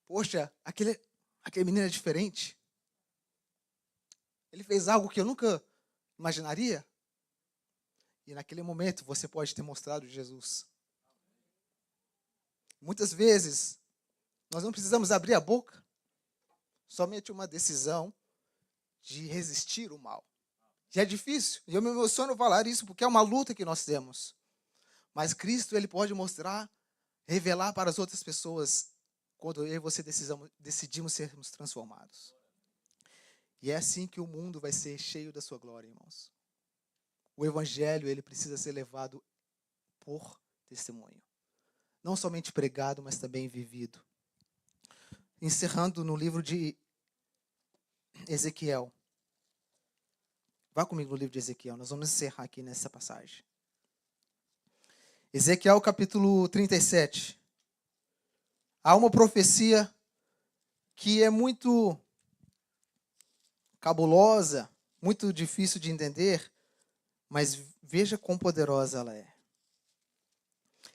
Poxa, aquele menino é diferente. Ele fez algo que eu nunca imaginaria. E naquele momento você pode ter mostrado Jesus. Muitas vezes, nós não precisamos abrir a boca. Somente uma decisão de resistir o mal. E é difícil. E eu me emociono falar isso porque é uma luta que nós temos. Mas Cristo, Ele pode mostrar, revelar para as outras pessoas quando eu e você decidimos sermos transformados. E é assim que o mundo vai ser cheio da sua glória, irmãos. O evangelho, ele precisa ser levado por testemunho. Não somente pregado, mas também vivido. Encerrando no livro de Ezequiel. Vá comigo no livro de Ezequiel, nós vamos encerrar aqui nessa passagem. Ezequiel capítulo 37. Há uma profecia que é muito cabulosa, muito difícil de entender, mas veja quão poderosa ela é.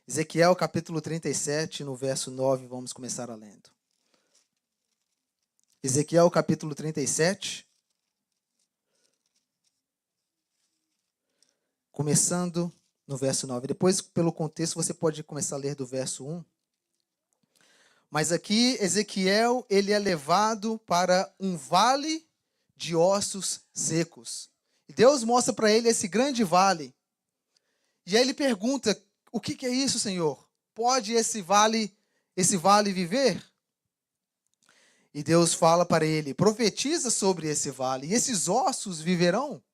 Ezequiel capítulo 37, no verso 9, vamos começar a lendo. Ezequiel capítulo 37, começando no verso 9. Depois, pelo contexto, você pode começar a ler do verso 1. Mas aqui, Ezequiel, ele é levado para um vale de ossos secos. E Deus mostra para ele esse grande vale. E aí ele pergunta, o que é isso, Senhor? Pode esse vale viver? E Deus fala para ele, profetiza sobre esse vale, e esses ossos viverão?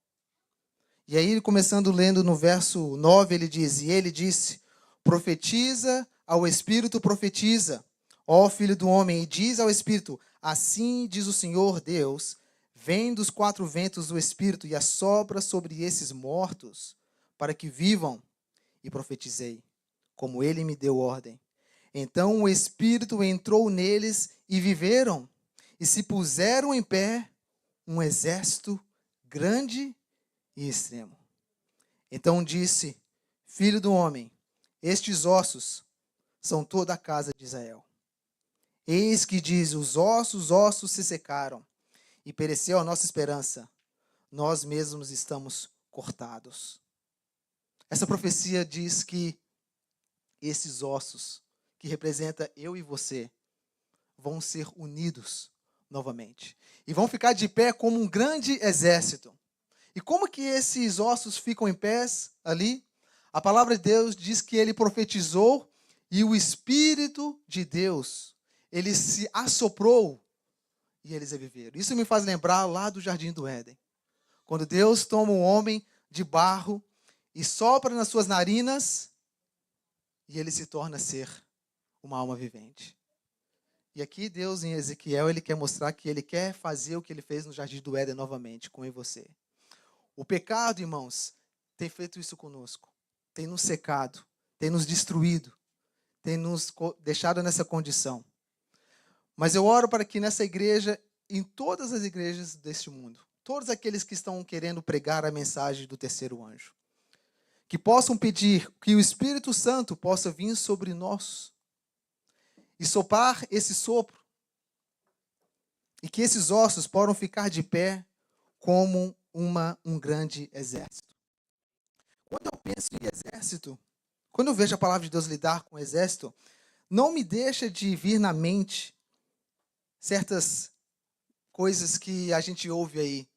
E aí, começando lendo no verso 9, ele diz, e ele disse, profetiza ao Espírito, profetiza, ó Filho do homem, e diz ao Espírito, assim diz o Senhor Deus, vem dos quatro ventos do Espírito e assopra sobre esses mortos, para que vivam. E profetizei, como ele me deu ordem. Então o Espírito entrou neles e viveram, e se puseram em pé um exército grande e extremo. Então disse, Filho do homem, estes ossos são toda a casa de Israel. Eis que diz, os ossos se secaram, e pereceu a nossa esperança. Nós mesmos estamos cortados. Essa profecia diz que esses ossos, que representa eu e você, vão ser unidos novamente. E vão ficar de pé como um grande exército. E como que esses ossos ficam em pés ali? A palavra de Deus diz que ele profetizou e o Espírito de Deus, ele se assoprou e eles viveram. Isso me faz lembrar lá do Jardim do Éden. Quando Deus toma um homem de barro e sopra nas suas narinas e ele se torna ser uma alma vivente. E aqui Deus em Ezequiel, ele quer mostrar que ele quer fazer o que ele fez no Jardim do Éden novamente com eu e você. O pecado, irmãos, tem feito isso conosco. Tem nos secado, tem nos destruído, tem nos deixado nessa condição. Mas eu oro para que nessa igreja, em todas as igrejas deste mundo, todos aqueles que estão querendo pregar a mensagem do terceiro anjo, que possam pedir que o Espírito Santo possa vir sobre nós e soprar esse sopro, e que esses ossos possam ficar de pé como um grande exército. Quando eu penso em exército, quando eu vejo a palavra de Deus lidar com o exército, não me deixa de vir na mente certas coisas que a gente ouve aí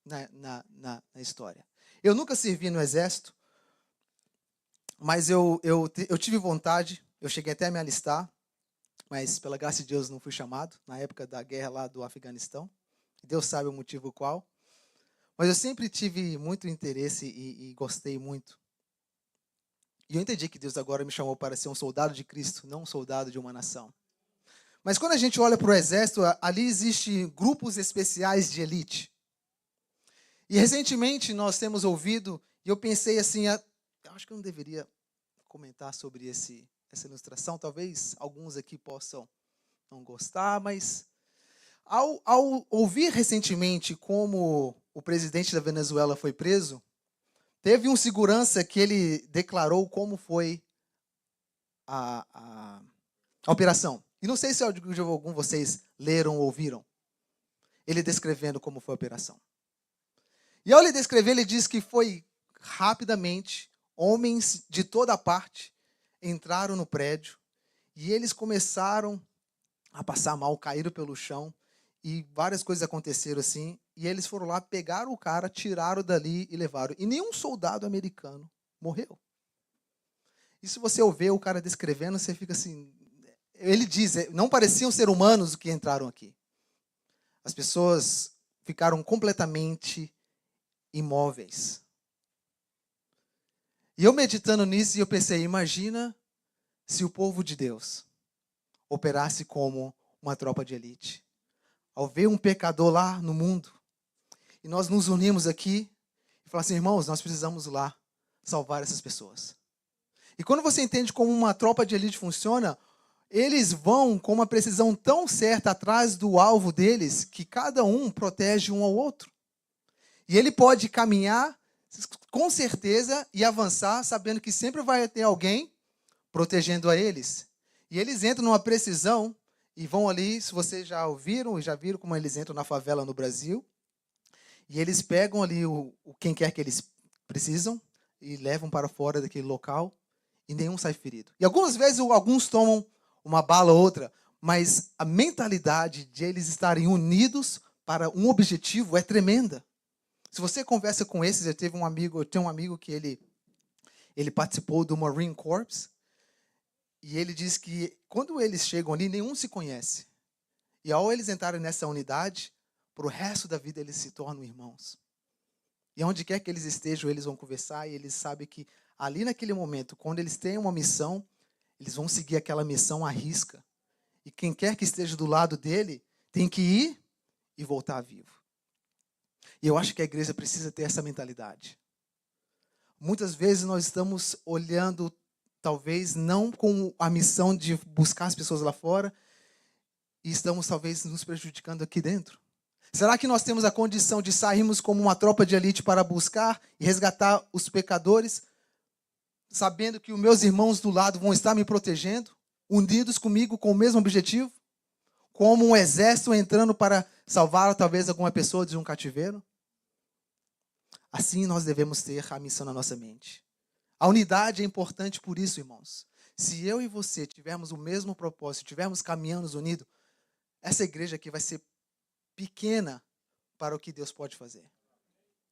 na história. Eu nunca servi no exército, mas eu tive vontade, eu cheguei até a me alistar, mas pela graça de Deus não fui chamado, na época da guerra lá do Afeganistão. Deus sabe o motivo qual. Mas eu sempre tive muito interesse e gostei muito. E eu entendi que Deus agora me chamou para ser um soldado de Cristo, não um soldado de uma nação. Mas quando a gente olha para o exército, ali existem grupos especiais de elite. E recentemente nós temos ouvido, e eu pensei assim, eu acho que eu não deveria comentar sobre essa ilustração, talvez alguns aqui possam não gostar, mas ao ouvir recentemente como o presidente da Venezuela foi preso, teve um segurança que ele declarou como foi a operação. E não sei se algum de vocês leram ou ouviram ele descrevendo como foi a operação. E ao ele descrever, ele diz que foi rapidamente, homens de toda parte entraram no prédio e eles começaram a passar mal, caíram pelo chão e várias coisas aconteceram assim. E eles foram lá, pegaram o cara, tiraram dali e levaram. E nenhum soldado americano morreu. E se você ouvir o cara descrevendo, você fica assim... Ele diz, não pareciam ser humanos os que entraram aqui. As pessoas ficaram completamente imóveis. E eu meditando nisso, eu pensei, imagina se o povo de Deus operasse como uma tropa de elite. Ao ver um pecador lá no mundo, e nós nos unimos aqui, e falar assim, irmãos, nós precisamos lá salvar essas pessoas. E quando você entende como uma tropa de elite funciona, eles vão com uma precisão tão certa atrás do alvo deles, que cada um protege um ao outro. E ele pode caminhar com certeza e avançar, sabendo que sempre vai ter alguém protegendo a eles. E eles entram numa precisão e vão ali, se vocês já ouviram e já viram como eles entram na favela no Brasil, e eles pegam ali quem quer que eles precisam e levam para fora daquele local e nenhum sai ferido. E algumas vezes alguns tomam uma bala ou outra, mas a mentalidade de eles estarem unidos para um objetivo é tremenda. Se você conversa com esses, eu tenho um amigo que ele participou do Marine Corps, e ele diz que quando eles chegam ali, nenhum se conhece. E ao eles entrarem nessa unidade, para o resto da vida eles se tornam irmãos. E onde quer que eles estejam, eles vão conversar, e eles sabem que ali naquele momento, quando eles têm uma missão, eles vão seguir aquela missão à risca. E quem quer que esteja do lado dele, tem que ir e voltar vivo. E eu acho que a igreja precisa ter essa mentalidade. Muitas vezes nós estamos olhando, talvez, não com a missão de buscar as pessoas lá fora, e estamos, talvez, nos prejudicando aqui dentro. Será que nós temos a condição de sairmos como uma tropa de elite para buscar e resgatar os pecadores, sabendo que os meus irmãos do lado vão estar me protegendo, unidos comigo com o mesmo objetivo? Como um exército entrando para salvar, talvez, alguma pessoa de um cativeiro? Assim nós devemos ter a missão na nossa mente. A unidade é importante por isso, irmãos. Se eu e você tivermos o mesmo propósito, tivermos caminhando unidos, essa igreja aqui vai ser pequena para o que Deus pode fazer.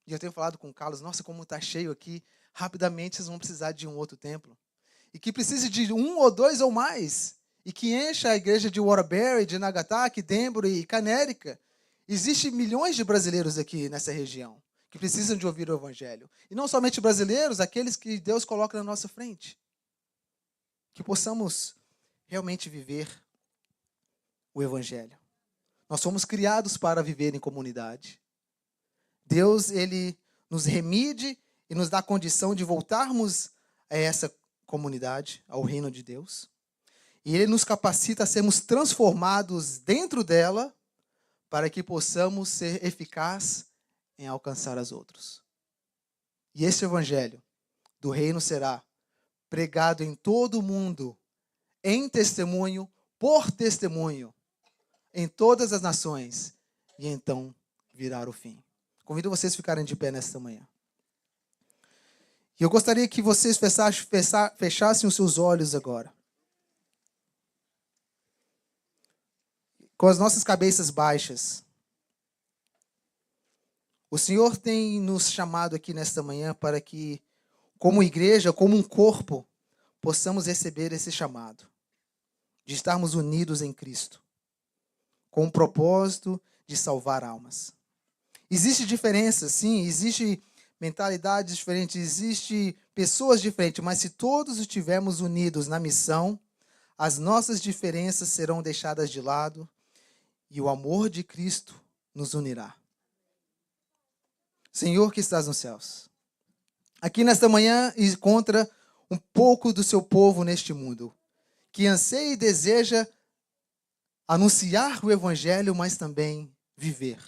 E eu tenho falado com o Carlos, nossa, como está cheio aqui, rapidamente vocês vão precisar de um outro templo. E que precise de um ou dois ou mais. E que encha a igreja de Waterbury, de Nagataki, Denbury e Canérica. Existem milhões de brasileiros aqui nessa região que precisam de ouvir o Evangelho. E não somente brasileiros, aqueles que Deus coloca na nossa frente. Que possamos realmente viver o Evangelho. Nós fomos criados para viver em comunidade. Deus, Ele nos remide e nos dá a condição de voltarmos a essa comunidade, ao reino de Deus. E Ele nos capacita a sermos transformados dentro dela para que possamos ser eficazes em alcançar as outros. E esse evangelho do reino será pregado em todo o mundo, em testemunho, por testemunho, em todas as nações, e então virá o fim. Convido vocês a ficarem de pé nesta manhã. E eu gostaria que vocês fechassem os seus olhos agora. Com as nossas cabeças baixas. O Senhor tem nos chamado aqui nesta manhã para que, como igreja, como um corpo, possamos receber esse chamado de estarmos unidos em Cristo, com o propósito de salvar almas. Existe diferença, sim, existe mentalidades diferentes, existe pessoas diferentes, mas se todos estivermos unidos na missão, as nossas diferenças serão deixadas de lado e o amor de Cristo nos unirá. Senhor que estás nos céus, aqui nesta manhã encontra um pouco do seu povo neste mundo, que anseia e deseja anunciar o Evangelho, mas também viver.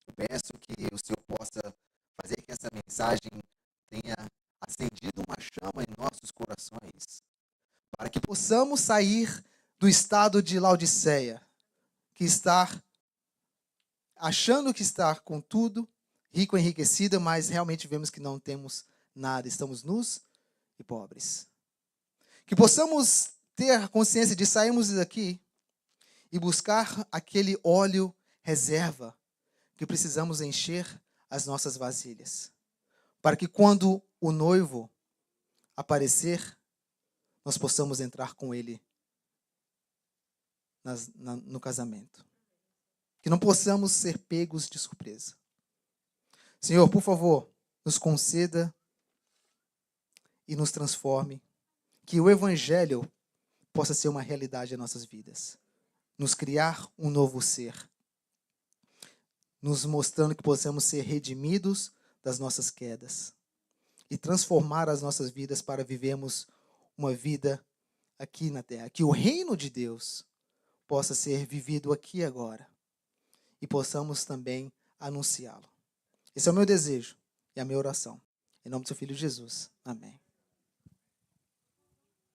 Eu peço que o Senhor possa fazer que essa mensagem tenha acendido uma chama em nossos corações, para que possamos sair do estado de Laodiceia, que está achando que está com tudo, rico, enriquecida, mas realmente vemos que não temos nada, estamos nus e pobres. Que possamos ter a consciência de sairmos daqui e buscar aquele óleo reserva que precisamos encher as nossas vasilhas, para que quando o noivo aparecer, nós possamos entrar com ele no casamento. Que não possamos ser pegos de surpresa. Senhor, por favor, nos conceda e nos transforme. Que o Evangelho possa ser uma realidade em nossas vidas. Nos criar um novo ser. Nos mostrando que possamos ser redimidos das nossas quedas. E transformar as nossas vidas para vivermos uma vida aqui na terra. Que o reino de Deus possa ser vivido aqui e agora. E possamos também anunciá-lo. Esse é o meu desejo e a minha oração. Em nome do seu Filho Jesus. Amém.